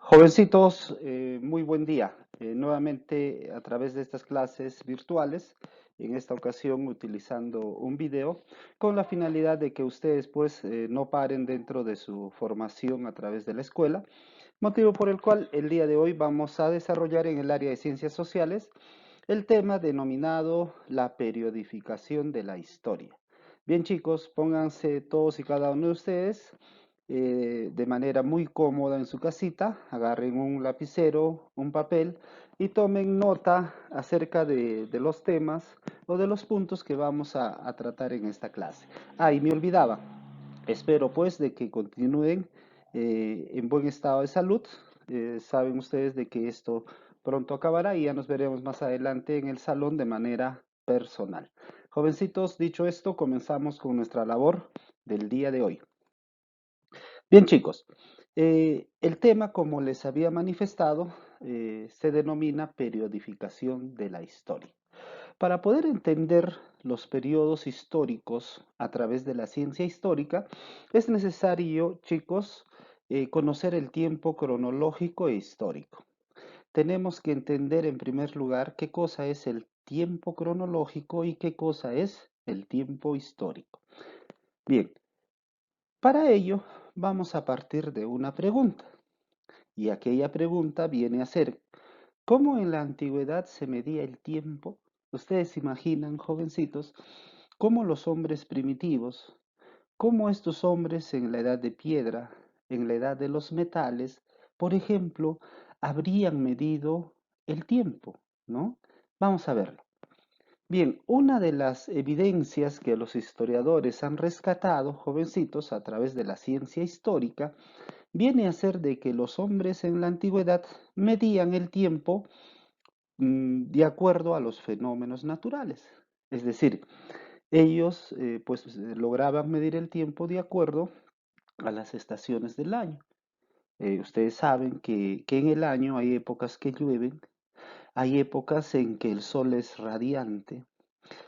Jovencitos, muy buen día. Nuevamente a través de estas clases virtuales, en esta ocasión utilizando un video, con la finalidad de que ustedes no paren dentro de su formación a través de la escuela, motivo por el cual el día de hoy vamos a desarrollar en el área de ciencias sociales el tema denominado la periodificación de la historia. Bien chicos, pónganse todos y cada uno de ustedes de manera muy cómoda en su casita, agarren un lapicero, un papel y tomen nota acerca de los temas o de los puntos que vamos a tratar en esta clase. Ah, y me olvidaba, espero pues de que continúen en buen estado de salud. Saben ustedes de que esto pronto acabará y ya nos veremos más adelante en el salón de manera personal. Jovencitos, dicho esto, comenzamos con nuestra labor del día de hoy. Bien, chicos, el tema, como les había manifestado, se denomina periodificación de la historia. Para poder entender los periodos históricos a través de la ciencia histórica, es necesario, chicos, conocer el tiempo cronológico e histórico. Tenemos que entender en primer lugar qué cosa es el tiempo cronológico y qué cosa es el tiempo histórico. Bien, para ello vamos a partir de una pregunta. Y aquella pregunta viene a ser, ¿cómo en la antigüedad se medía el tiempo? Ustedes imaginan, jovencitos, cómo los hombres primitivos, cómo estos hombres en la edad de piedra, en la edad de los metales, por ejemplo, habrían medido el tiempo, ¿no? Vamos a verlo. Bien, una de las evidencias que los historiadores han rescatado, jovencitos, a través de la ciencia histórica, viene a ser de que los hombres en la antigüedad medían el tiempo de acuerdo a los fenómenos naturales. Es decir, ellos lograban medir el tiempo de acuerdo a las estaciones del año. Ustedes saben que en el año hay épocas que llueven, hay épocas en que el sol es radiante,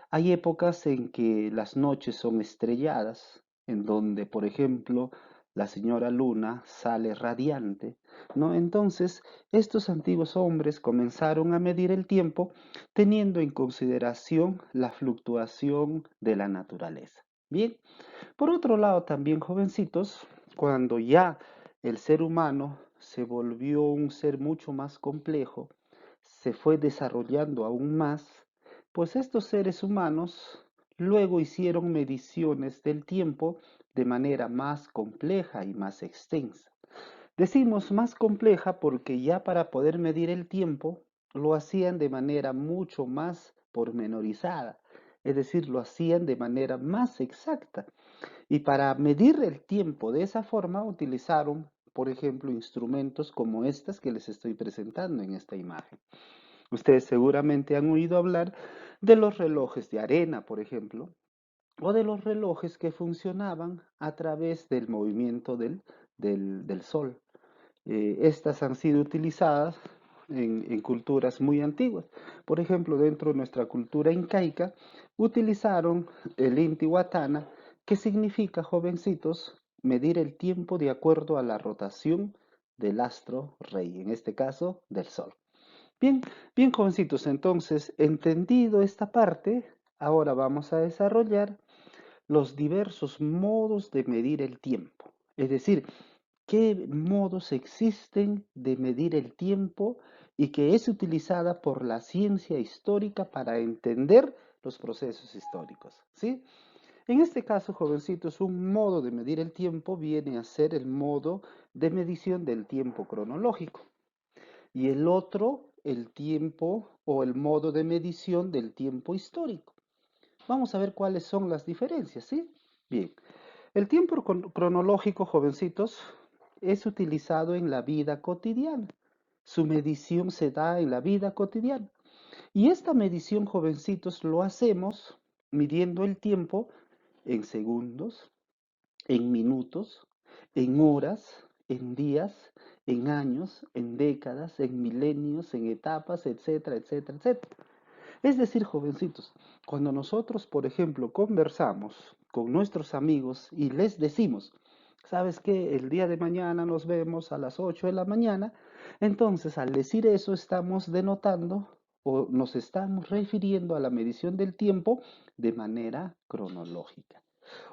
hay épocas en que las noches son estrelladas, en donde, por ejemplo, la señora Luna sale radiante, ¿no? Entonces, estos antiguos hombres comenzaron a medir el tiempo teniendo en consideración la fluctuación de la naturaleza. Bien, por otro lado, también jovencitos, cuando ya el ser humano se volvió un ser mucho más complejo, se fue desarrollando aún más, pues estos seres humanos luego hicieron mediciones del tiempo de manera más compleja y más extensa. Decimos más compleja porque ya para poder medir el tiempo lo hacían de manera mucho más pormenorizada, es decir, lo hacían de manera más exacta. Y para medir el tiempo de esa forma utilizaron, por ejemplo, instrumentos como estas que les estoy presentando en esta imagen. Ustedes seguramente han oído hablar de los relojes de arena, por ejemplo, o de los relojes que funcionaban a través del movimiento del sol. Estas han sido utilizadas en culturas muy antiguas. Por ejemplo, dentro de nuestra cultura incaica, utilizaron el Intihuatana, que significa, jovencitos, medir el tiempo de acuerdo a la rotación del astro rey, en este caso del sol. Bien, bien, jovencitos, entonces, entendido esta parte, ahora vamos a desarrollar los diversos modos de medir el tiempo. Es decir, qué modos existen de medir el tiempo y que es utilizada por la ciencia histórica para entender los procesos históricos, ¿sí? En este caso, jovencitos, un modo de medir el tiempo viene a ser el modo de medición del tiempo cronológico y el otro, el tiempo o el modo de medición del tiempo histórico. Vamos a ver cuáles son las diferencias, ¿sí? Bien, el tiempo cronológico, jovencitos, es utilizado en la vida cotidiana. Su medición se da en la vida cotidiana. Y esta medición, jovencitos, lo hacemos midiendo el tiempo en segundos, en minutos, en horas, en días, en años, en décadas, en milenios, en etapas, etcétera, etcétera, etcétera. Es decir, jovencitos, cuando nosotros, por ejemplo, conversamos con nuestros amigos y les decimos, ¿Sabes qué? El día de mañana nos vemos a las 8 de la mañana. Entonces, al decir eso, estamos denotando o nos estamos refiriendo a la medición del tiempo de manera cronológica.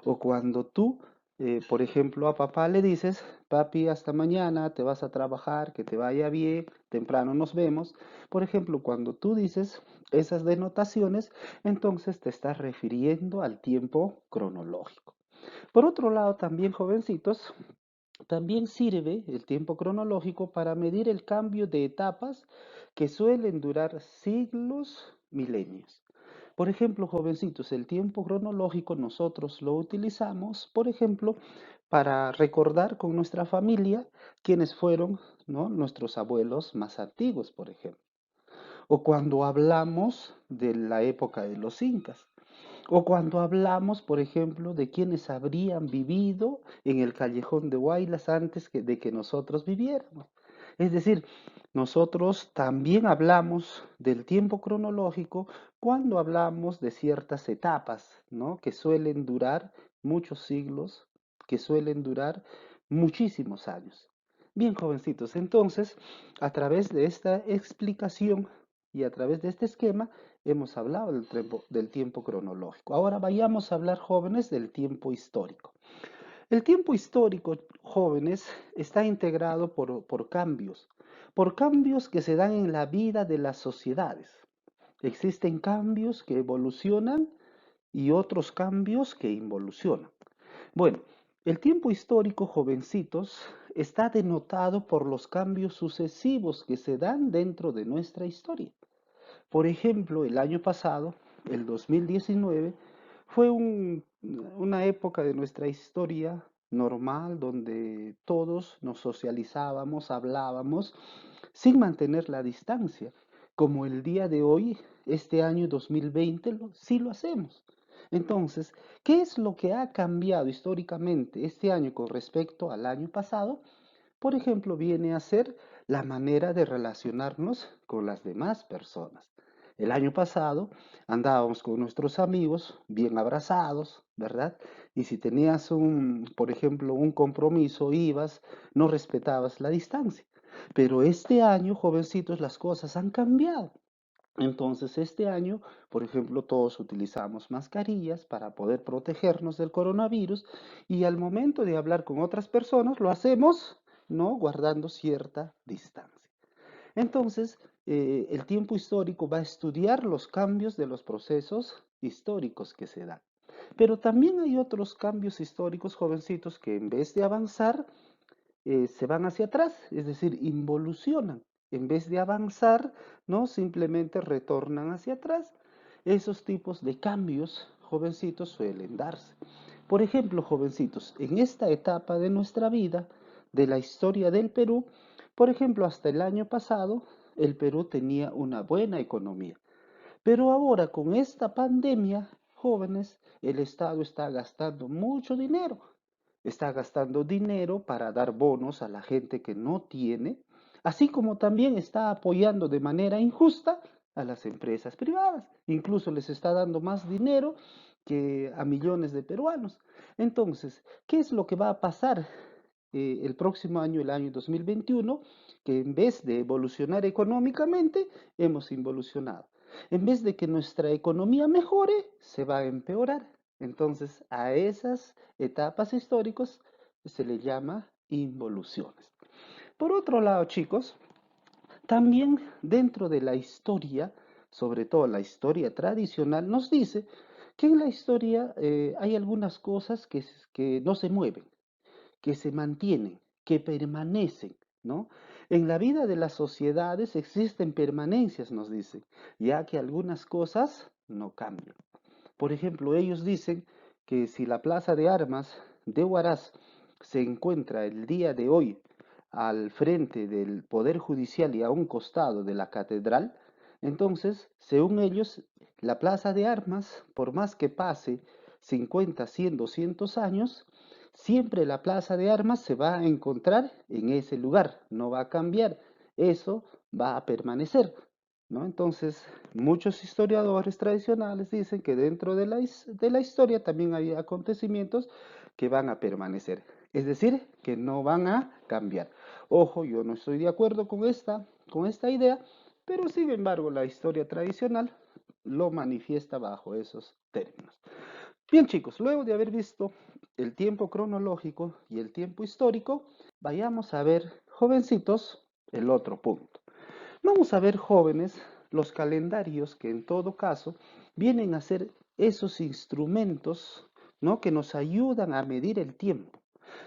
O cuando tú, por ejemplo, a papá le dices, papi, hasta mañana, te vas a trabajar, que te vaya bien, temprano nos vemos. Por ejemplo, cuando tú dices esas denotaciones, entonces te estás refiriendo al tiempo cronológico. Por otro lado, también jovencitos, también sirve el tiempo cronológico para medir el cambio de etapas que suelen durar siglos, milenios. Por ejemplo, jovencitos, el tiempo cronológico nosotros lo utilizamos, por ejemplo, para recordar con nuestra familia quiénes fueron, ¿no?, nuestros abuelos más antiguos, por ejemplo. O cuando hablamos de la época de los incas. O cuando hablamos, por ejemplo, de quienes habrían vivido en el callejón de Huaylas antes de que nosotros viviéramos. Es decir, nosotros también hablamos del tiempo cronológico cuando hablamos de ciertas etapas, ¿no?, que suelen durar muchos siglos, que suelen durar muchísimos años. Bien, jovencitos, entonces, a través de esta explicación y a través de este esquema, hemos hablado del tiempo cronológico. Ahora vayamos a hablar, jóvenes, del tiempo histórico. El tiempo histórico, jóvenes, está integrado por cambios que se dan en la vida de las sociedades. Existen cambios que evolucionan y otros cambios que involucionan. Bueno, el tiempo histórico, jovencitos, está denotado por los cambios sucesivos que se dan dentro de nuestra historia. Por ejemplo, el año pasado, el 2019, fue una época de nuestra historia normal donde todos nos socializábamos, hablábamos, sin mantener la distancia, como el día de hoy, este año 2020, sí lo hacemos. Entonces, ¿qué es lo que ha cambiado históricamente este año con respecto al año pasado? Por ejemplo, viene a ser la manera de relacionarnos con las demás personas. El año pasado andábamos con nuestros amigos bien abrazados, ¿verdad? Y si tenías por ejemplo, un compromiso, ibas, no respetabas la distancia. Pero este año, jovencitos, las cosas han cambiado. Entonces, este año, por ejemplo, todos utilizamos mascarillas para poder protegernos del coronavirus y al momento de hablar con otras personas lo hacemos, ¿no?, guardando cierta distancia. Entonces, el tiempo histórico va a estudiar los cambios de los procesos históricos que se dan. Pero también hay otros cambios históricos, jovencitos, que en vez de avanzar, se van hacia atrás, es decir, involucionan. En vez de avanzar, ¿no?, simplemente retornan hacia atrás. Esos tipos de cambios, jovencitos, suelen darse. Por ejemplo, jovencitos, en esta etapa de nuestra vida, de la historia del Perú, por ejemplo, hasta el año pasado, el Perú tenía una buena economía. Pero ahora con esta pandemia, jóvenes, el Estado está gastando mucho dinero. Está gastando dinero para dar bonos a la gente que no tiene, así como también está apoyando de manera injusta a las empresas privadas. Incluso les está dando más dinero que a millones de peruanos. Entonces, ¿qué es lo que va a pasar el próximo año, el año 2021? Que en vez de evolucionar económicamente, hemos involucionado. En vez de que nuestra economía mejore, se va a empeorar. Entonces, a esas etapas históricas se le llama involuciones. Por otro lado, chicos, también dentro de la historia, sobre todo la historia tradicional, nos dice que en la historia hay algunas cosas que no se mueven, que se mantienen, que permanecen, ¿no? En la vida de las sociedades existen permanencias, nos dicen, ya que algunas cosas no cambian. Por ejemplo, ellos dicen que si la plaza de armas de Huaraz se encuentra el día de hoy al frente del Poder Judicial y a un costado de la catedral, entonces, según ellos, la plaza de armas, por más que pase 50, 100, 200 años, siempre la plaza de armas se va a encontrar en ese lugar, no va a cambiar, eso va a permanecer, ¿no? Entonces, muchos historiadores tradicionales dicen que dentro de la historia también hay acontecimientos que van a permanecer. Es decir, que no van a cambiar. Ojo, yo no estoy de acuerdo con esta idea, pero sin embargo la historia tradicional lo manifiesta bajo esos términos. Bien chicos, luego de haber visto el tiempo cronológico y el tiempo histórico, vayamos a ver, jovencitos, el otro punto. Vamos a ver, jóvenes, los calendarios que en todo caso vienen a ser esos instrumentos, ¿no?, que nos ayudan a medir el tiempo.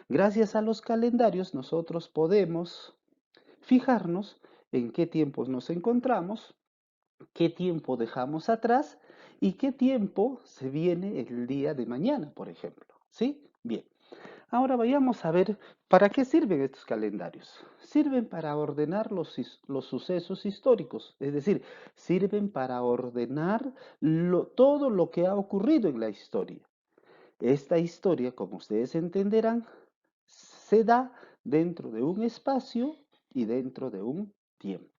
Gracias a los calendarios nosotros podemos fijarnos en qué tiempos nos encontramos, qué tiempo dejamos atrás y qué tiempo se viene el día de mañana, por ejemplo. ¿Sí? Bien. Ahora vayamos a ver para qué sirven estos calendarios. Sirven para ordenar los sucesos históricos, es decir, sirven para ordenar todo lo que ha ocurrido en la historia. Esta historia, como ustedes entenderán, se da dentro de un espacio y dentro de un tiempo.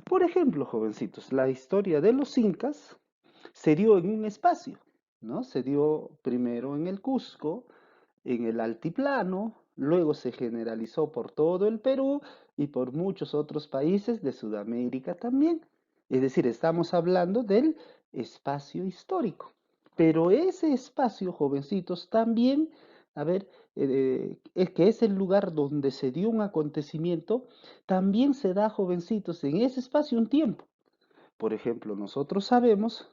Por ejemplo, jovencitos, la historia de los incas se dio en un espacio, ¿no? Se dio primero en el Cusco, en el altiplano, luego se generalizó por todo el Perú y por muchos otros países de Sudamérica también. Es decir, estamos hablando del espacio histórico. Pero ese espacio, jovencitos, también, a ver, es que es el lugar donde se dio un acontecimiento, también se da, jovencitos, en ese espacio un tiempo. Por ejemplo, nosotros sabemos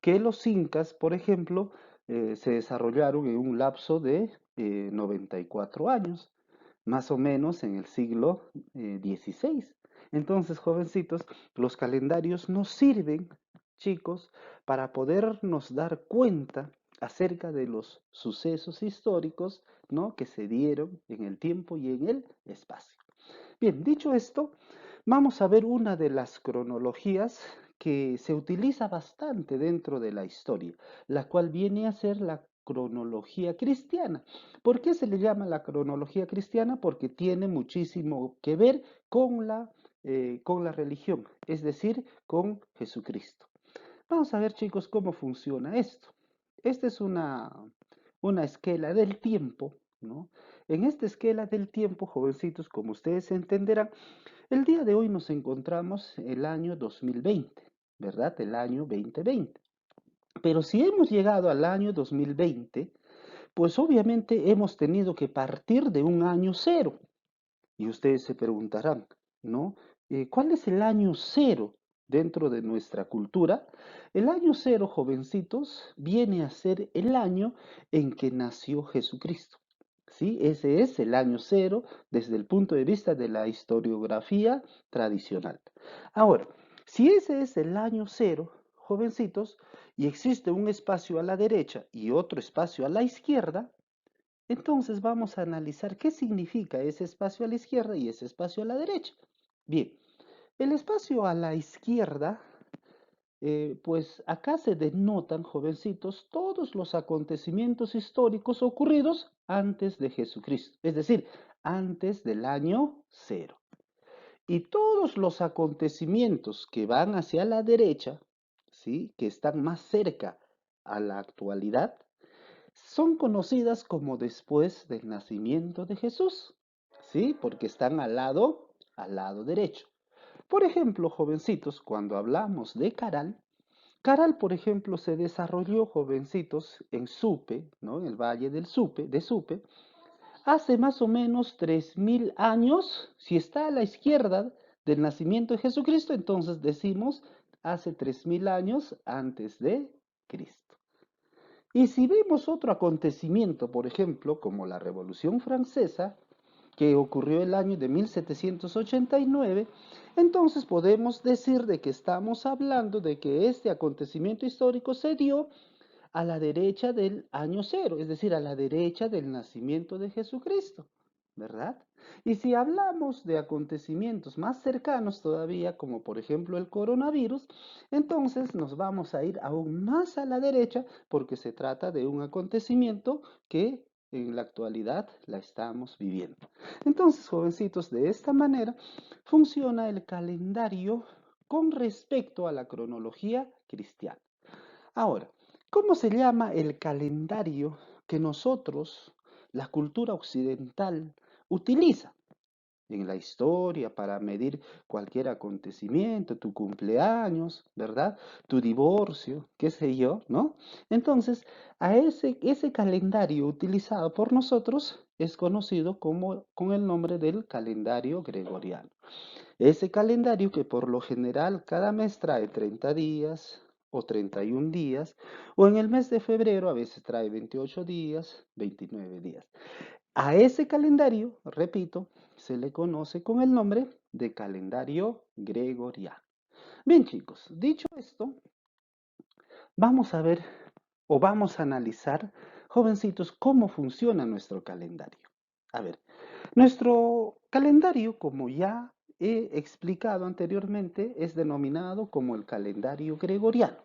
que los incas, por ejemplo, se desarrollaron en un lapso de 94 años, más o menos en el siglo XVI. Entonces, jovencitos, los calendarios nos sirven, chicos, para podernos dar cuenta acerca de los sucesos históricos, ¿no?, que se dieron en el tiempo y en el espacio. Bien, dicho esto, vamos a ver una de las cronologías que se utiliza bastante dentro de la historia, la cual viene a ser la cronología cristiana. ¿Por qué se le llama la cronología cristiana? Porque tiene muchísimo que ver con la religión, es decir, con Jesucristo. Vamos a ver, chicos, cómo funciona esto. Esta es una esquela del tiempo, ¿no? En esta esquela del tiempo, jovencitos, como ustedes entenderán, el día de hoy nos encontramos el año 2020, ¿verdad? El año 2020. Pero si hemos llegado al año 2020, pues obviamente hemos tenido que partir de un año cero. Y ustedes se preguntarán, ¿no? ¿Cuál es el año cero dentro de nuestra cultura? El año cero, jovencitos, viene a ser el año en que nació Jesucristo. ¿Sí? Ese es el año cero desde el punto de vista de la historiografía tradicional. Ahora, si ese es el año cero, jovencitos, y existe un espacio a la derecha y otro espacio a la izquierda, entonces vamos a analizar qué significa ese espacio a la izquierda y ese espacio a la derecha. Bien, el espacio a la izquierda, pues acá se denotan, jovencitos, todos los acontecimientos históricos ocurridos antes de Jesucristo, es decir, antes del año cero. Y todos los acontecimientos que van hacia la derecha, ¿sí?, que están más cerca a la actualidad, son conocidas como después del nacimiento de Jesús, ¿sí? Porque están al lado derecho. Por ejemplo, jovencitos, cuando hablamos de Caral, Caral, por ejemplo, se desarrolló, jovencitos, en Supe, ¿no?, en el valle de Supe, hace más o menos 3000 años. Si está a la izquierda del nacimiento de Jesucristo, entonces decimos hace 3000 años antes de Cristo. Y si vemos otro acontecimiento, por ejemplo, como la Revolución Francesa, que ocurrió el año de 1789, entonces podemos decir de que estamos hablando de que este acontecimiento histórico se dio a la derecha del año cero, es decir, a la derecha del nacimiento de Jesucristo, ¿verdad? Y si hablamos de acontecimientos más cercanos todavía, como por ejemplo el coronavirus, entonces nos vamos a ir aún más a la derecha porque se trata de un acontecimiento que en la actualidad la estamos viviendo. Entonces, jovencitos, de esta manera funciona el calendario con respecto a la cronología cristiana. Ahora, ¿cómo se llama el calendario que nosotros la cultura occidental utiliza en la historia para medir cualquier acontecimiento, tu cumpleaños, ¿verdad? Tu divorcio, qué sé yo, ¿no? Entonces, ese calendario utilizado por nosotros es conocido como, con el nombre del calendario gregoriano. Ese calendario que por lo general cada mes trae 30 días o 31 días, o en el mes de febrero a veces trae 28 días, 29 días. A ese calendario, repito, se le conoce con el nombre de calendario gregoriano. Bien, chicos, dicho esto, vamos a ver o vamos a analizar, jovencitos, cómo funciona nuestro calendario. A ver, nuestro calendario, como ya he explicado anteriormente, es denominado como el calendario gregoriano.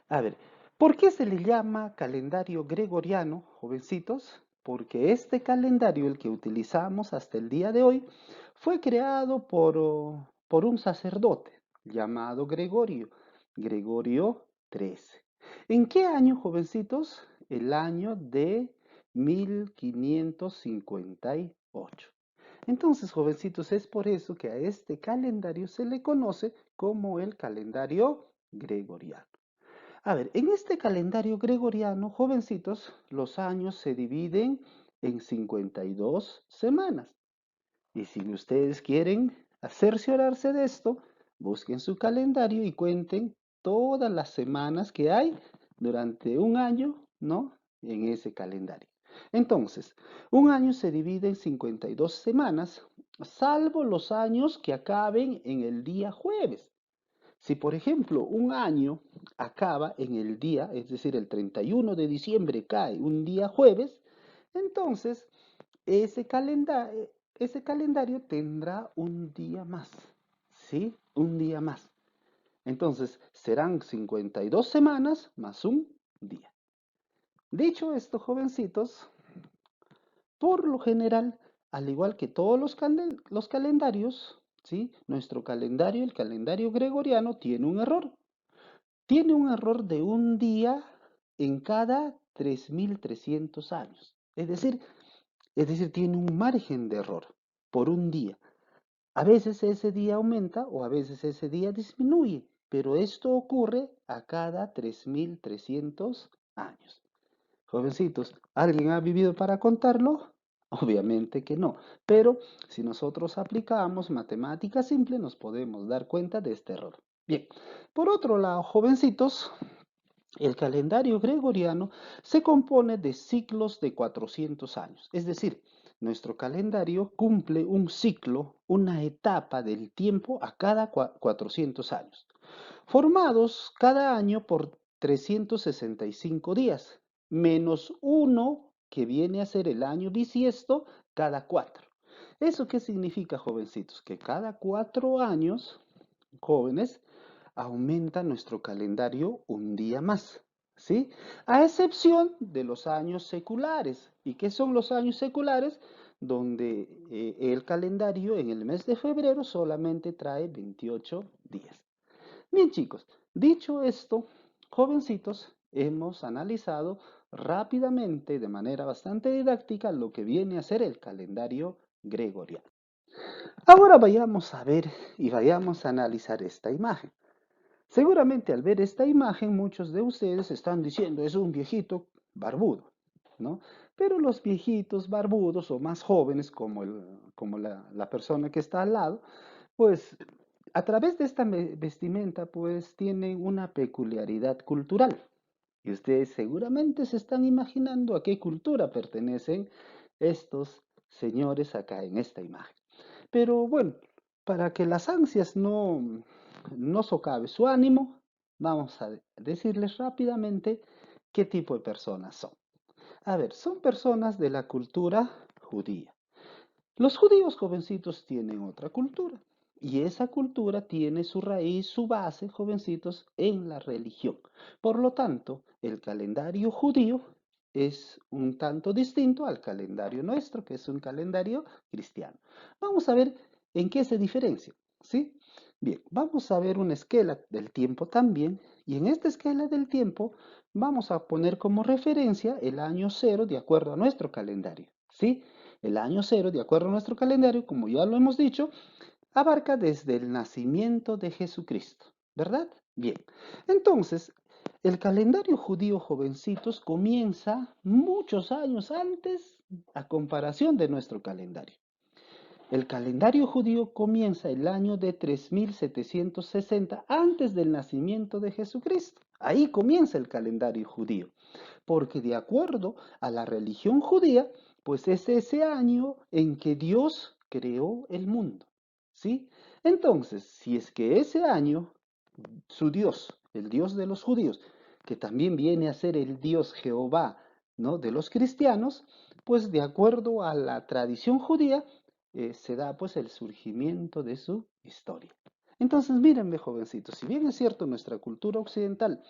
A ver, ¿por qué se le llama calendario gregoriano, jovencitos? Porque este calendario, el que utilizamos hasta el día de hoy, fue creado por un sacerdote llamado Gregorio, Gregorio XIII. ¿En qué año, jovencitos? El año de 1558. Entonces, jovencitos, es por eso que a este calendario se le conoce como el calendario gregoriano. A ver, en este calendario gregoriano, jovencitos, los años se dividen en 52 semanas. Y si ustedes quieren cerciorarse de esto, busquen su calendario y cuenten todas las semanas que hay durante un año, ¿no? En ese calendario. Entonces, un año se divide en 52 semanas, salvo los años que acaben en el día jueves. Si, por ejemplo, un año acaba en el día, es decir, el 31 de diciembre cae un día jueves, entonces ese calendario tendrá un día más, ¿sí? Un día más. Entonces, serán 52 semanas más un día. Dicho esto, jovencitos, por lo general, al igual que todos los calendarios, ¿sí? Nuestro calendario, el calendario gregoriano, tiene un error. Tiene un error de un día en cada 3.300 años. Es decir, tiene un margen de error por un día. A veces ese día aumenta o a veces ese día disminuye, pero esto ocurre a cada 3.300 años. Jovencitos, ¿alguien ha vivido para contarlo? Obviamente que no, pero si nosotros aplicamos matemática simple nos podemos dar cuenta de este error. Bien, por otro lado, jovencitos, el calendario gregoriano se compone de ciclos de 400 años, es decir, nuestro calendario cumple un ciclo, una etapa del tiempo a cada 400 años, formados cada año por 365 días, menos uno que viene a ser el año bisiesto cada 4. ¿Eso qué significa, jovencitos? Que cada 4 años, jóvenes, aumenta nuestro calendario un día más, ¿sí? A excepción de los años seculares. ¿Y qué son los años seculares? Donde el calendario en el mes de febrero solamente trae 28 días. Bien, chicos, dicho esto, jovencitos, hemos analizado rápidamente, de manera bastante didáctica, lo que viene a ser el calendario gregoriano. Ahora vayamos a ver y vayamos a analizar esta imagen. Seguramente al ver esta imagen muchos de ustedes están diciendo es un viejito barbudo, ¿no? Pero los viejitos barbudos o más jóvenes como la persona que está al lado, pues a través de esta vestimenta pues tienen una peculiaridad cultural. Y ustedes seguramente se están imaginando a qué cultura pertenecen estos señores acá en esta imagen. Pero bueno, para que las ansias no socave su ánimo, vamos a decirles rápidamente qué tipo de personas son. A ver, son personas de la cultura judía. Los judíos jovencitos tienen otra cultura y esa cultura tiene su raíz, su base, jovencitos, en la religión. Por lo tanto, el calendario judío es un tanto distinto al calendario nuestro, que es un calendario cristiano. Vamos a ver en qué se diferencia, ¿sí? Bien, vamos a ver una escala del tiempo también, y en esta escala del tiempo vamos a poner como referencia el año cero de acuerdo a nuestro calendario, ¿sí? El año cero, de acuerdo a nuestro calendario, como ya lo hemos dicho, abarca desde el nacimiento de Jesucristo, ¿verdad? Bien, entonces, el calendario judío, jovencitos, comienza muchos años antes a comparación de nuestro calendario. El calendario judío comienza el año de 3760 antes del nacimiento de Jesucristo. Ahí comienza el calendario judío, porque de acuerdo a la religión judía, pues es ese año en que Dios creó el mundo, ¿sí? Entonces, si es que ese año, su Dios, el Dios de los judíos, que también viene a ser el Dios Jehová, ¿no? De los cristianos, pues de acuerdo a la tradición judía, se da pues el surgimiento de su historia. Entonces, mírenme, jovencitos, si bien es cierto nuestra cultura occidental,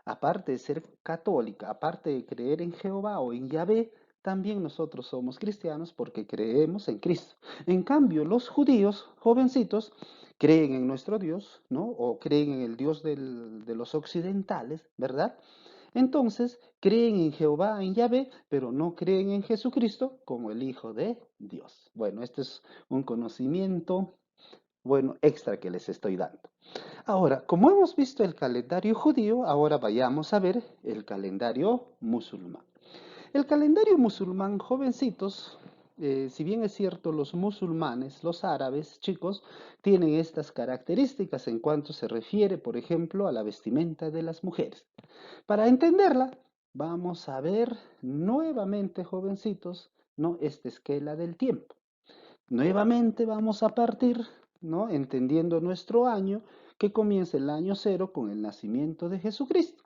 aparte de ser católica, aparte de creer en Jehová o en Yahvé, también nosotros somos cristianos porque creemos en Cristo. En cambio, los judíos, jovencitos, creen en nuestro Dios, ¿no? O creen en el Dios de los occidentales, ¿verdad? Entonces, creen en Jehová, en Yahvé, pero no creen en Jesucristo como el Hijo de Dios. Bueno, este es un conocimiento, bueno, extra que les estoy dando. Ahora, como hemos visto el calendario judío, ahora vayamos a ver el calendario musulmán. El calendario musulmán, jovencitos, si bien es cierto, los musulmanes, los árabes, chicos, tienen estas características en cuanto se refiere, por ejemplo, a la vestimenta de las mujeres. Para entenderla, vamos a ver nuevamente, jovencitos, ¿no? Esta esquela del tiempo. Nuevamente vamos a partir, ¿no? Entendiendo nuestro año, que comienza el año cero con el nacimiento de Jesucristo.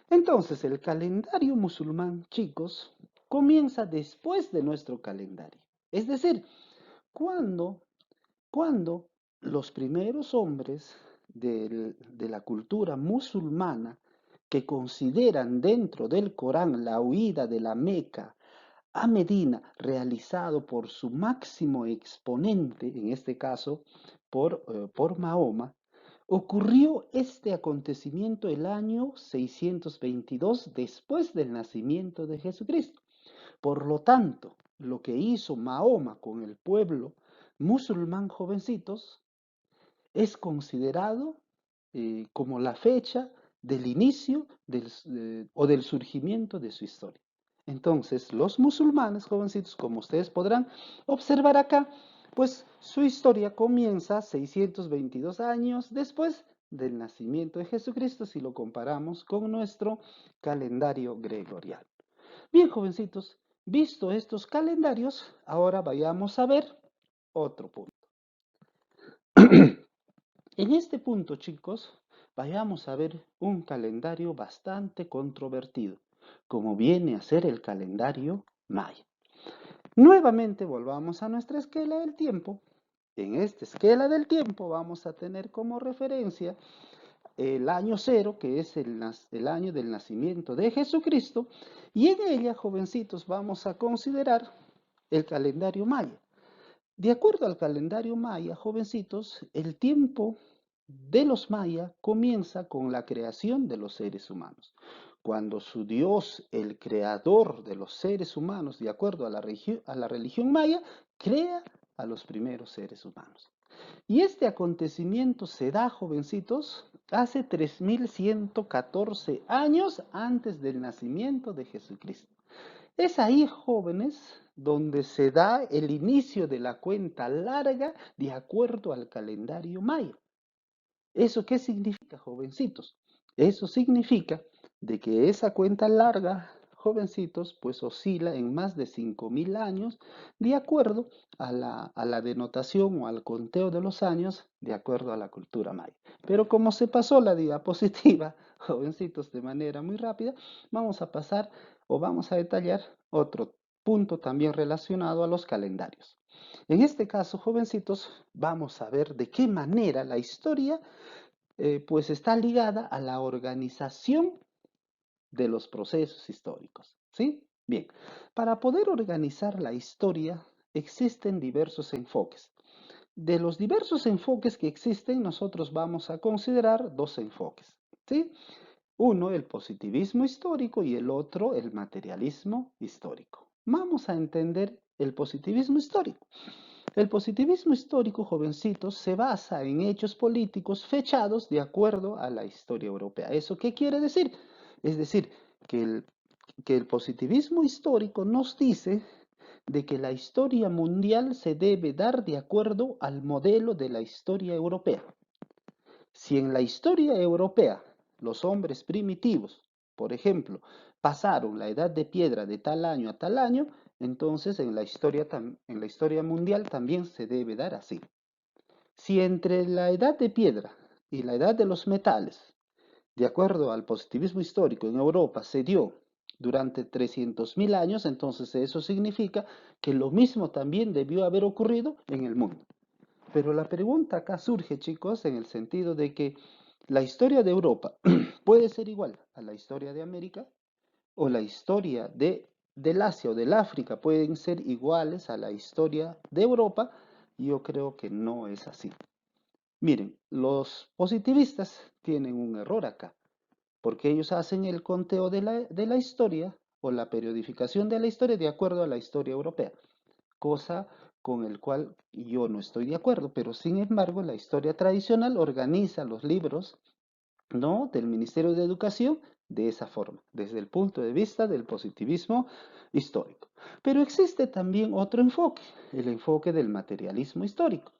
Entonces, el calendario musulmán, chicos, comienza después de nuestro calendario. Es decir, cuando, cuando los primeros hombres de la cultura musulmana que consideran dentro del Corán la huida de la Meca a Medina, realizado por su máximo exponente, en este caso por Mahoma, ocurrió este acontecimiento el año 622 después del nacimiento de Jesucristo. Por lo tanto, lo que hizo Mahoma con el pueblo musulmán, jovencitos, es considerado como la fecha del inicio o del surgimiento de su historia. Entonces, los musulmanes, jovencitos, como ustedes podrán observar acá, pues su historia comienza 622 años después del nacimiento de Jesucristo si lo comparamos con nuestro calendario gregoriano. Bien, jovencitos, visto estos calendarios, ahora vayamos a ver otro punto. En este punto, chicos, vayamos a ver un calendario bastante controvertido, como viene a ser el calendario maya. Nuevamente volvamos a nuestra esquela del tiempo. En esta esquela del tiempo vamos a tener como referencia el año cero, que es el año del nacimiento de Jesucristo, y en ella, jovencitos, vamos a considerar el calendario maya. De acuerdo al calendario maya, jovencitos, el tiempo de los mayas comienza con la creación de los seres humanos. Cuando su Dios, el creador de los seres humanos, de acuerdo a la religión maya, crea a los primeros seres humanos. Y este acontecimiento se da, jovencitos, hace 3114 años antes del nacimiento de Jesucristo. Es ahí, jóvenes, donde se da el inicio de la cuenta larga de acuerdo al calendario maya. ¿Eso qué significa, jovencitos? Eso significa de que esa cuenta larga, jovencitos, pues oscila en más de 5000 años de acuerdo a la denotación o al conteo de los años de acuerdo a la cultura maya. Pero como se pasó la diapositiva, jovencitos, de manera muy rápida, vamos a pasar o vamos a detallar otro punto también relacionado a los calendarios. En este caso, jovencitos, vamos a ver de qué manera la historia pues está ligada a la organización de los procesos históricos, ¿sí? Bien, para poder organizar la historia existen diversos enfoques. de los diversos enfoques que existen, nosotros vamos a considerar dos enfoques, ¿sí? Uno, el positivismo histórico y el otro, el materialismo histórico. Vamos a entender el positivismo histórico. El positivismo histórico, jovencitos, se basa en hechos políticos fechados de acuerdo a la historia europea. ¿Eso qué quiere decir? Es decir, que el positivismo histórico nos dice de que la historia mundial se debe dar de acuerdo al modelo de la historia europea. Si en la historia europea los hombres primitivos, por ejemplo, pasaron la edad de piedra de tal año a tal año, entonces en la historia mundial también se debe dar así. Si entre la edad de piedra y la edad de los metales, de acuerdo al positivismo histórico en Europa, se dio durante 300.000 años, entonces eso significa que lo mismo también debió haber ocurrido en el mundo. Pero la pregunta acá surge, chicos, en el sentido de que la historia de Europa puede ser igual a la historia de América o la historia del Asia o del África pueden ser iguales a la historia de Europa. Yo creo que no es así. Miren, los positivistas tienen un error acá, porque ellos hacen el conteo de la historia o la periodificación de la historia de acuerdo a la historia europea, cosa con el cual yo no estoy de acuerdo, pero sin embargo la historia tradicional organiza los libros, ¿no?, del Ministerio de Educación de esa forma, desde el punto de vista del positivismo histórico. Pero existe también otro enfoque, el enfoque del materialismo histórico.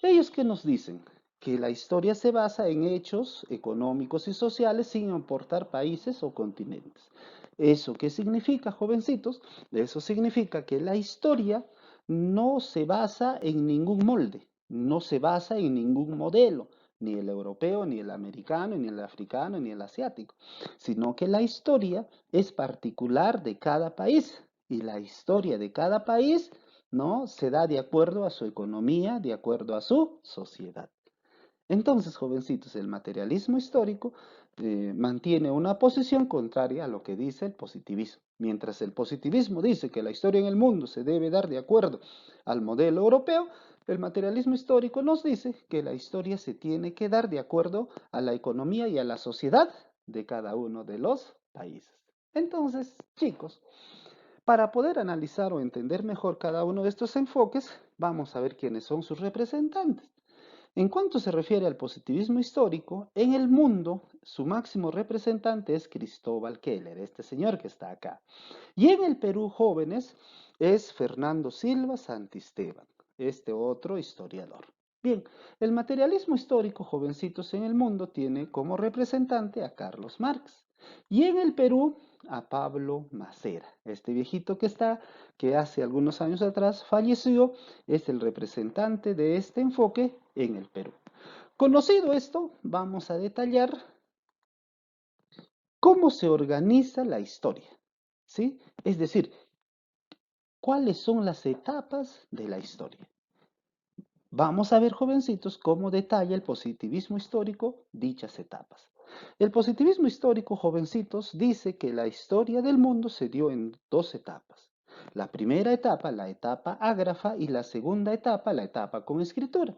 Ellos que nos dicen que la historia se basa en hechos económicos y sociales sin importar países o continentes. ¿Eso qué significa, jovencitos? Eso significa que la historia no se basa en ningún molde, no se basa en ningún modelo, ni el europeo, ni el americano, ni el africano, ni el asiático, sino que la historia es particular de cada país y la historia de cada país, ¿no?, se da de acuerdo a su economía, de acuerdo a su sociedad. Entonces, jovencitos, el materialismo histórico mantiene una posición contraria a lo que dice el positivismo. Mientras el positivismo dice que la historia en el mundo se debe dar de acuerdo al modelo europeo, el materialismo histórico nos dice que la historia se tiene que dar de acuerdo a la economía y a la sociedad de cada uno de los países. Entonces, chicos, para poder analizar o entender mejor cada uno de estos enfoques, vamos a ver quiénes son sus representantes. En cuanto se refiere al positivismo histórico, en el mundo su máximo representante es Cristóbal Keller, este señor que está acá. Y en el Perú, jóvenes, es Fernando Silva Santisteban, este otro historiador. Bien, el materialismo histórico, jovencitos, en el mundo tiene como representante a Carlos Marx. Y en el Perú, a Pablo Macera, este viejito que está, que hace algunos años atrás falleció, es el representante de este enfoque en el Perú. Conocido esto, vamos a detallar cómo se organiza la historia, ¿sí? Es decir, cuáles son las etapas de la historia. Vamos a ver, jovencitos, cómo detalla el positivismo histórico dichas etapas. El positivismo histórico, jovencitos, dice que la historia del mundo se dio en dos etapas. La primera etapa, la etapa ágrafa, y la segunda etapa, la etapa con escritura.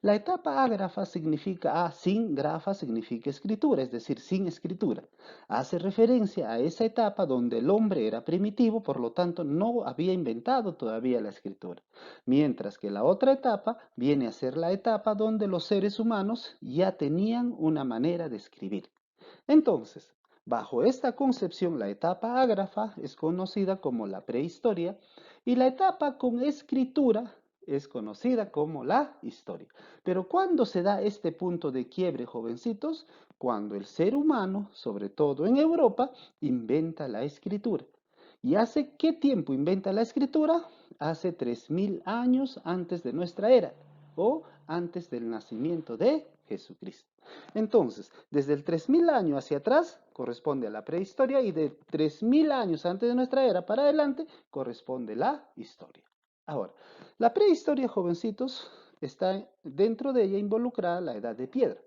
La etapa ágrafa significa, sin grafa significa escritura, es decir, sin escritura. Hace referencia a esa etapa donde el hombre era primitivo, por lo tanto no había inventado todavía la escritura. Mientras que la otra etapa viene a ser la etapa donde los seres humanos ya tenían una manera de escribir. Entonces, bajo esta concepción, la etapa ágrafa es conocida como la prehistoria y la etapa con escritura es conocida como la historia. Pero ¿cuándo se da este punto de quiebre, jovencitos? Cuando el ser humano, sobre todo en Europa, inventa la escritura. ¿Y hace qué tiempo inventa la escritura? Hace 3.000 años antes de nuestra era o antes del nacimiento de Jesucristo. Entonces, desde el 3.000 años hacia atrás corresponde a la prehistoria y de 3.000 años antes de nuestra era para adelante corresponde la historia. Ahora, la prehistoria, jovencitos, está dentro de ella involucrada la edad de piedra,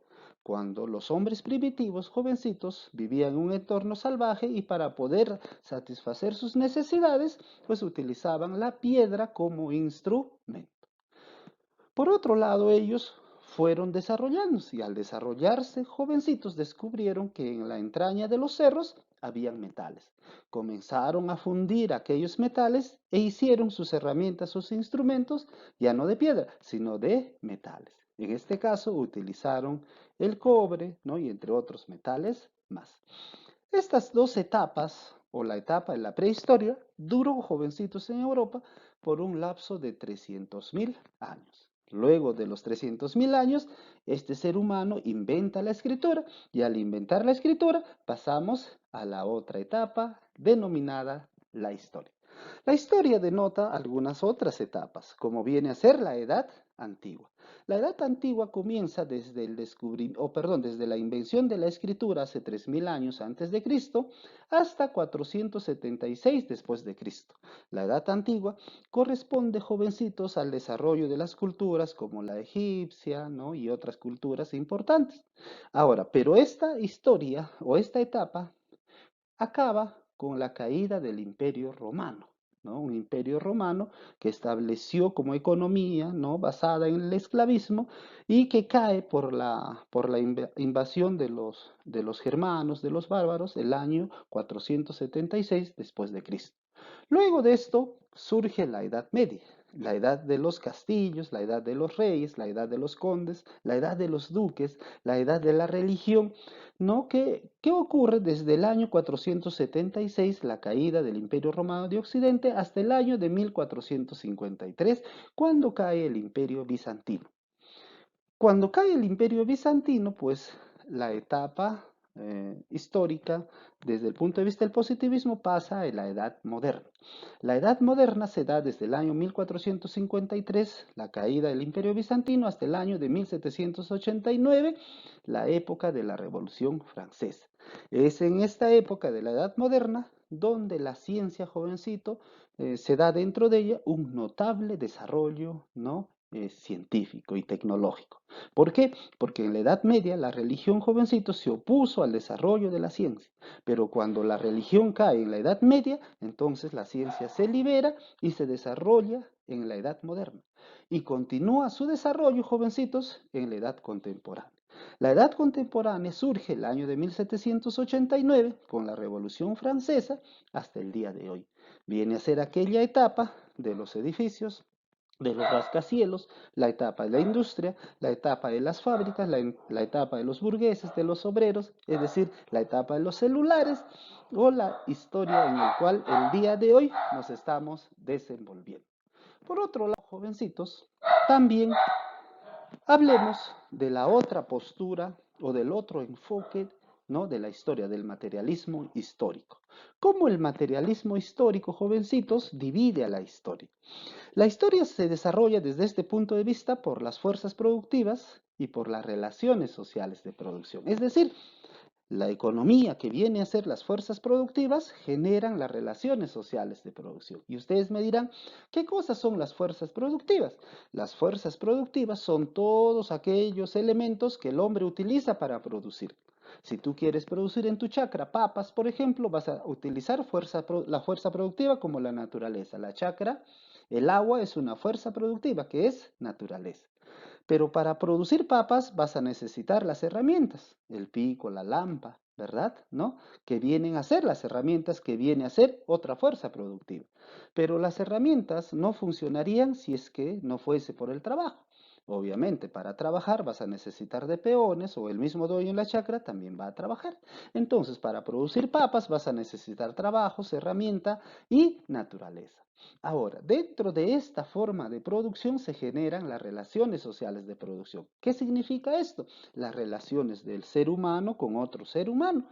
cuando los hombres primitivos, jovencitos, vivían en un entorno salvaje y para poder satisfacer sus necesidades, pues utilizaban la piedra como instrumento. Por otro lado, ellos fueron desarrollándose y al desarrollarse, jovencitos descubrieron que en la entraña de los cerros habían metales. Comenzaron a fundir aquellos metales e hicieron sus herramientas, sus instrumentos, ya no de piedra, sino de metales. En este caso utilizaron el cobre, ¿no? Y entre otros metales más. Estas dos etapas, o la etapa de la prehistoria, duró, jovencitos, en Europa por un lapso de 300.000 años. Luego de los 300.000 años, este ser humano inventa la escritura y al inventar la escritura pasamos a la otra etapa denominada la historia. La historia denota algunas otras etapas, como viene a ser la Edad Antigua. La Edad Antigua comienza desde el desde la invención de la escritura hace 3.000 años antes de Cristo hasta 476 después de Cristo. La Edad Antigua corresponde, jovencitos, al desarrollo de las culturas como la egipcia, ¿no? Y otras culturas importantes. Ahora, pero esta historia o esta etapa acaba con la caída del Imperio Romano, ¿no? Un imperio romano que estableció como economía, ¿no? Basada en el esclavismo y que cae por la invasión de los germanos, de los bárbaros, el año 476 después de Cristo. Luego de esto surge la Edad Media, la edad de los castillos, la edad de los reyes, la edad de los condes, la edad de los duques, la edad de la religión, ¿no? ¿Qué ocurre desde el año 476, la caída del Imperio Romano de Occidente, hasta el año de 1453, cuando cae el Imperio Bizantino? Cuando cae el Imperio Bizantino, pues la etapa histórica, desde el punto de vista del positivismo, pasa a la Edad Moderna. La Edad Moderna se da desde el año 1453, la caída del Imperio Bizantino, hasta el año de 1789, la época de la Revolución Francesa. Es en esta época de la Edad Moderna donde la ciencia, jovencito, se da dentro de ella un notable desarrollo, ¿no? Científico y tecnológico. ¿Por qué? Porque en la Edad Media la religión, jovencito, se opuso al desarrollo de la ciencia, pero cuando la religión cae en la Edad Media, entonces la ciencia se libera y se desarrolla en la Edad Moderna y continúa su desarrollo, jovencitos, en la Edad Contemporánea. La Edad Contemporánea surge el año de 1789 con la Revolución Francesa hasta el día de hoy. Viene a ser aquella etapa de los edificios, de los rascacielos, la etapa de la industria, la etapa de las fábricas, la etapa de los burgueses, de los obreros, es decir, la etapa de los celulares o la historia en la cual el día de hoy nos estamos desenvolviendo. Por otro lado, jovencitos, también hablemos de la otra postura o del otro enfoque, ¿no? De la historia, del materialismo histórico. ¿Cómo el materialismo histórico, jovencitos, divide a la historia? La historia se desarrolla desde este punto de vista por las fuerzas productivas y por las relaciones sociales de producción. Es decir, la economía que viene a ser las fuerzas productivas generan las relaciones sociales de producción. Y ustedes me dirán, ¿qué cosas son las fuerzas productivas? Las fuerzas productivas son todos aquellos elementos que el hombre utiliza para producir. Si tú quieres producir en tu chacra papas, por ejemplo, vas a utilizar la fuerza productiva como la naturaleza. La chacra, el agua es una fuerza productiva que es naturaleza. Pero para producir papas vas a necesitar las herramientas, el pico, la lampa, ¿verdad? ¿No? Que vienen a ser las herramientas que viene a ser otra fuerza productiva. Pero las herramientas no funcionarían si es que no fuese por el trabajo. Obviamente, para trabajar vas a necesitar de peones o el mismo dueño en la chacra también va a trabajar. Entonces, para producir papas vas a necesitar trabajos, herramienta y naturaleza. Ahora, dentro de esta forma de producción se generan las relaciones sociales de producción. ¿Qué significa esto? Las relaciones del ser humano con otro ser humano.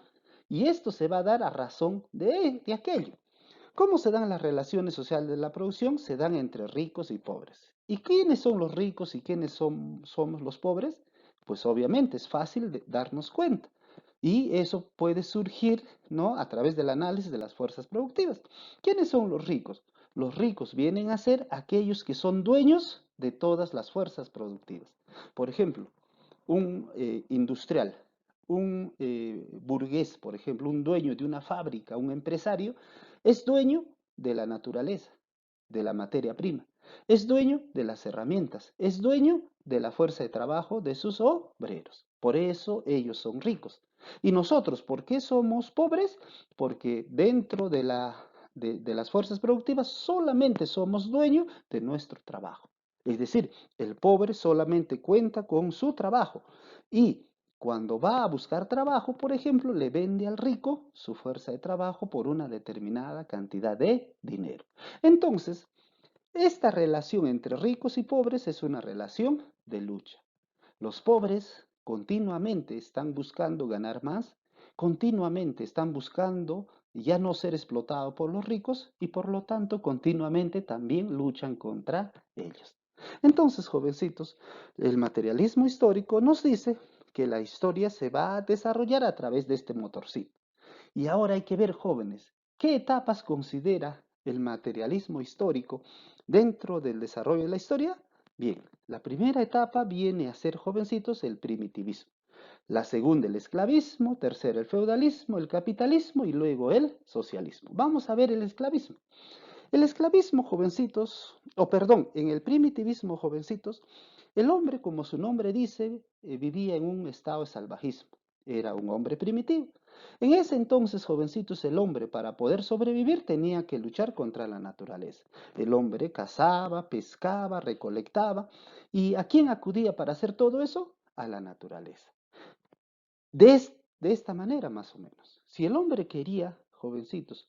Y esto se va a dar a razón de aquello. ¿Cómo se dan las relaciones sociales de la producción? Se dan entre ricos y pobres. ¿Y quiénes son los ricos y quiénes somos los pobres? Pues obviamente es fácil de darnos cuenta. Y eso puede surgir, ¿no? A través del análisis de las fuerzas productivas. ¿Quiénes son los ricos? Los ricos vienen a ser aquellos que son dueños de todas las fuerzas productivas. Por ejemplo, un industrial, un burgués, por ejemplo, un dueño de una fábrica, un empresario, es dueño de la naturaleza, de la materia prima. Es dueño de las herramientas, es dueño de la fuerza de trabajo de sus obreros. Por eso ellos son ricos. ¿Y nosotros por qué somos pobres? Porque dentro de las fuerzas productivas solamente somos dueños de nuestro trabajo. Es decir, el pobre solamente cuenta con su trabajo y cuando va a buscar trabajo, por ejemplo, le vende al rico su fuerza de trabajo por una determinada cantidad de dinero. Entonces, esta relación entre ricos y pobres es una relación de lucha. Los pobres continuamente están buscando ganar más, continuamente están buscando ya no ser explotados por los ricos y por lo tanto continuamente también luchan contra ellos. Entonces, jovencitos, el materialismo histórico nos dice que la historia se va a desarrollar a través de este motorcito. Y ahora hay que ver, jóvenes, qué etapas considera el materialismo histórico dentro del desarrollo de la historia. Bien, la primera etapa viene a ser, jovencitos, el primitivismo. La segunda, el esclavismo. Tercera, el feudalismo, el capitalismo y luego el socialismo. Vamos a ver el esclavismo. El esclavismo, jovencitos, o perdón, en el primitivismo, jovencitos, el hombre, como su nombre dice, vivía en un estado de salvajismo. Era un hombre primitivo. En ese entonces, jovencitos, el hombre para poder sobrevivir tenía que luchar contra la naturaleza. El hombre cazaba, pescaba, recolectaba. ¿Y a quién acudía para hacer todo eso? A la naturaleza. De esta manera, más o menos. Si el hombre quería, jovencitos,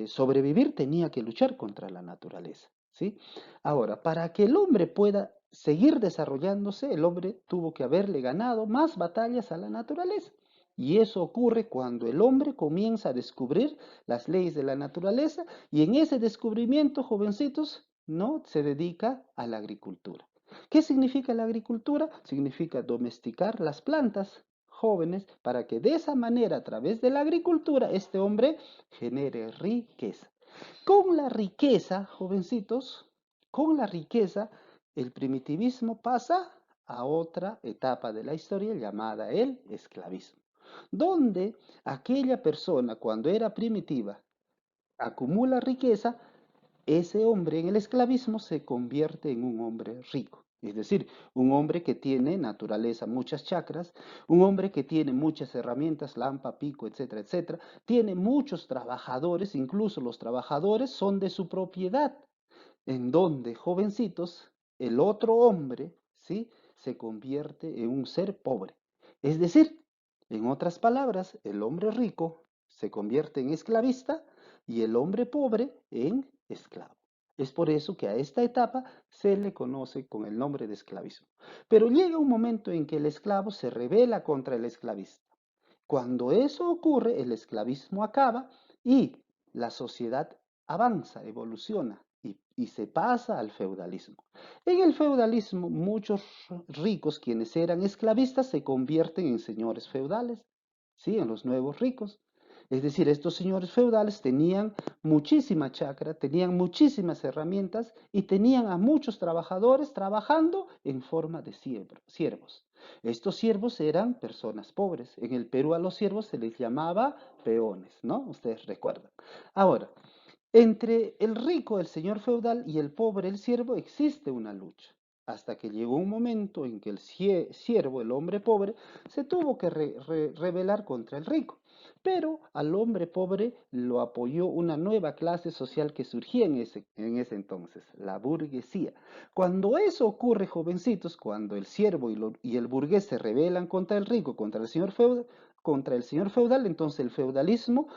sobrevivir, tenía que luchar contra la naturaleza, ¿sí? Ahora, para que el hombre pueda seguir desarrollándose, el hombre tuvo que haberle ganado más batallas a la naturaleza. Y eso ocurre cuando el hombre comienza a descubrir las leyes de la naturaleza y en ese descubrimiento, jovencitos, no se dedica a la agricultura. ¿Qué significa la agricultura? Significa domesticar las plantas jóvenes para que de esa manera, a través de la agricultura, este hombre genere riqueza. Con la riqueza, jovencitos, con la riqueza, el primitivismo pasa a otra etapa de la historia llamada el esclavismo, donde aquella persona cuando era primitiva acumula riqueza, ese hombre en el esclavismo se convierte en un hombre rico. Es decir, un hombre que tiene naturaleza, muchas chakras, un hombre que tiene muchas herramientas, lampa, pico, etcétera, etcétera, tiene muchos trabajadores, incluso los trabajadores son de su propiedad, en donde, jovencitos, el otro hombre, ¿sí? Se convierte en un ser pobre. Es decir, en otras palabras, el hombre rico se convierte en esclavista y el hombre pobre en esclavo. Es por eso que a esta etapa se le conoce con el nombre de esclavismo. Pero llega un momento en que el esclavo se rebela contra el esclavista. Cuando eso ocurre, el esclavismo acaba y la sociedad avanza, evoluciona y se pasa al feudalismo. En el feudalismo, muchos ricos, quienes eran esclavistas, se convierten en señores feudales, ¿sí? En los nuevos ricos. Es decir, estos señores feudales tenían muchísima chacra, tenían muchísimas herramientas y tenían a muchos trabajadores trabajando en forma de siervos. Estos siervos eran personas pobres. En el Perú a los siervos se les llamaba peones, ¿no? Ustedes recuerdan. Ahora, entre el rico, el señor feudal, y el pobre, el siervo, existe una lucha. Hasta que llegó un momento en que el siervo, el hombre pobre, se tuvo que rebelar contra el rico. Pero al hombre pobre lo apoyó una nueva clase social que surgía en ese entonces, la burguesía. Cuando eso ocurre, jovencitos, cuando el siervo y el burgués se rebelan contra el rico, contra el señor feudal, entonces el feudalismo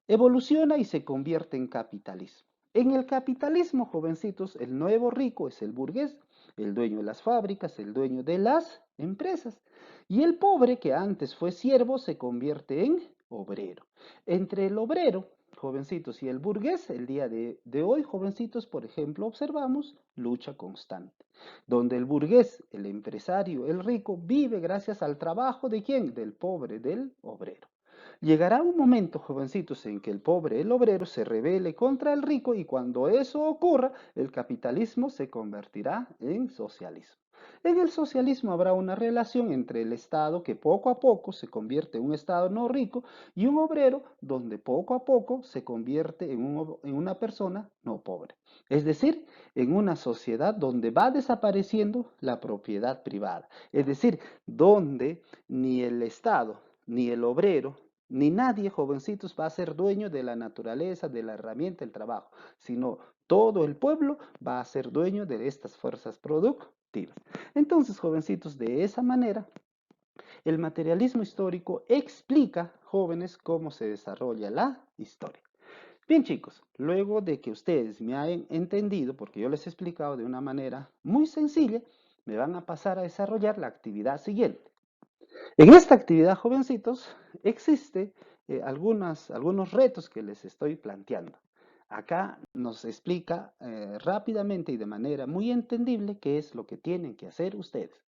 evoluciona y se convierte en capitalismo. En el capitalismo, jovencitos, el nuevo rico es el burgués, el dueño de las fábricas, el dueño de las empresas. Y el pobre, que antes fue siervo, se convierte en obrero. Entre el obrero, jovencitos, y el burgués, el día de hoy, jovencitos, por ejemplo, observamos lucha constante, donde el burgués, el empresario, el rico, vive gracias al trabajo de quién? Del pobre, del obrero. Llegará un momento, jovencitos, en que el pobre, el obrero, se rebele contra el rico y cuando eso ocurra, el capitalismo se convertirá en socialismo. En el socialismo habrá una relación entre el Estado que poco a poco se convierte en un Estado no rico y un obrero donde poco a poco se convierte en una persona no pobre. Es decir, en una sociedad donde va desapareciendo la propiedad privada. Es decir, donde ni el Estado, ni el obrero, ni nadie, jovencitos, va a ser dueño de la naturaleza, de la herramienta, del trabajo, sino todo el pueblo va a ser dueño de estas fuerzas productivas. Entonces, jovencitos, de esa manera, el materialismo histórico explica, jóvenes, cómo se desarrolla la historia. Bien, chicos, luego de que ustedes me hayan entendido, porque yo les he explicado de una manera muy sencilla, me van a pasar a desarrollar la actividad siguiente. En esta actividad, jovencitos, existe algunos retos que les estoy planteando. Acá nos explica rápidamente y de manera muy entendible qué es lo que tienen que hacer ustedes.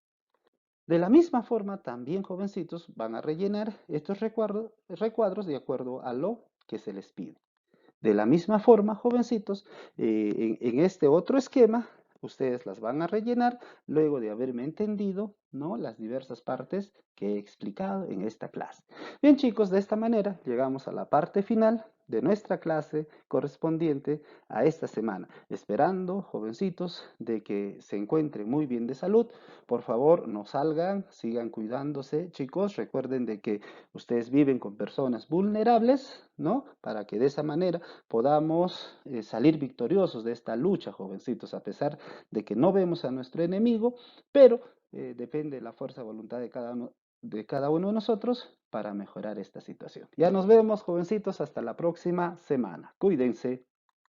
De la misma forma, también, jovencitos, van a rellenar estos recuadros de acuerdo a lo que se les pide. De la misma forma, jovencitos, en este otro esquema, ustedes las van a rellenar luego de haberme entendido, ¿no?, las diversas partes que he explicado en esta clase. Bien, chicos, de esta manera llegamos a la parte final de nuestra clase correspondiente a esta semana. Esperando, jovencitos, de que se encuentren muy bien de salud. Por favor, no salgan, sigan cuidándose, chicos. Recuerden de que ustedes viven con personas vulnerables, ¿no? Para que de esa manera podamos salir victoriosos de esta lucha, jovencitos, a pesar de que no vemos a nuestro enemigo, pero depende de la fuerza de voluntad de cada uno de nosotros para mejorar esta situación. Ya nos vemos, jovencitos, hasta la próxima semana. Cuídense.